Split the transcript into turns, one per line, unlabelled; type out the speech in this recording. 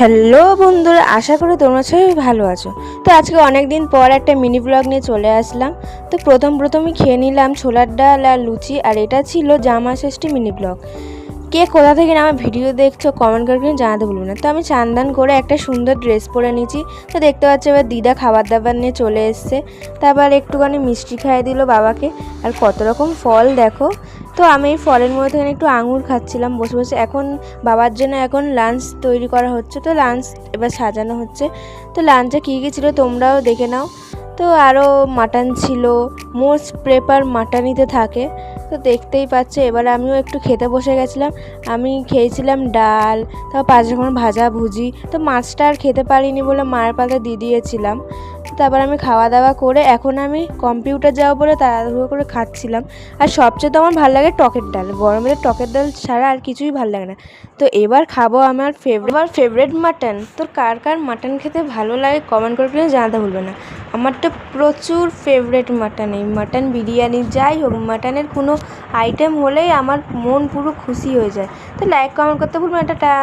Hello বন্ধুরা, আশা করি তোমরা সবাই ভালো আছো। তো আজকে অনেক দিন পর একটা মিনি ব্লগ নিয়ে চলে আসলাম। তো প্রথমেই খেয়ে নিলাম ছোলার ডাল আর লুচি, আর এটা ছিল জামা ষষ্ঠী মিনি ব্লগ। কে কোথা থেকে আমার ভিডিও দেখছো কমেন্ট করে কিন্তু জানাতে ভুলবে না। তো আমি চান করে একটা সুন্দর ড্রেস পরে নিয়েছি। তো দেখতে পাচ্ছি এবার দিদা খাবার দাবার নিয়ে চলে এসছে। তারপর একটুখানি মিষ্টি খাইয়ে দিল বাবাকে, আর কত রকম ফল দেখো। তো আমি এই ফলের মধ্যে একটু আঙুর খাচ্ছিলাম বসে বসে। এখন বাবার জন্য এখন লাঞ্চ তৈরি করা হচ্ছে, তো লাঞ্চ এবার সাজানো হচ্ছে। তো লাঞ্চে কী কী ছিল তোমরাও দেখে নাও। তো আরও মাটন ছিল, মোস্ট প্রেফার মাটনইতে থাকে। তো দেখতেই পাচ্ছে এবার আমিও একটু খেতে বসে গেছিলাম। আমি খেয়েছিলাম ডাল, তারপর 5 রকম ভাজা ভুজি। তো মাছটা আর খেতে পারিনি বলে মায়ের পাতে দিয়ে দিয়েছিলাম। তারপর আমি খাওয়া দাওয়া করে এখন আমি কম্পিউটার যাবো বলে তাড়াহুড়ো করে খাচ্ছিলাম। আর সবচেয়ে তো আমার ভালো লাগে টকের ডাল, গরমের টকের ডাল ছাড়া আর কিছুই ভালো লাগে না। তো এবার খাবো আমার ফেভারিট মাটন। তোর কার কার মাটন খেতে ভালো লাগে কমেন্ট করে প্লিজ জানাতে ভুলবে না। আমার তো প্রচুর ফেভারিট মাটন, এই মাটন বিরিয়ানি যাই হোক, মাটনের কোনো আইটেম হলেই আমার মন পুরো খুশি হয়ে যায়। তো লাইক কমেন্ট করতে ভুলবেন না। টাটা।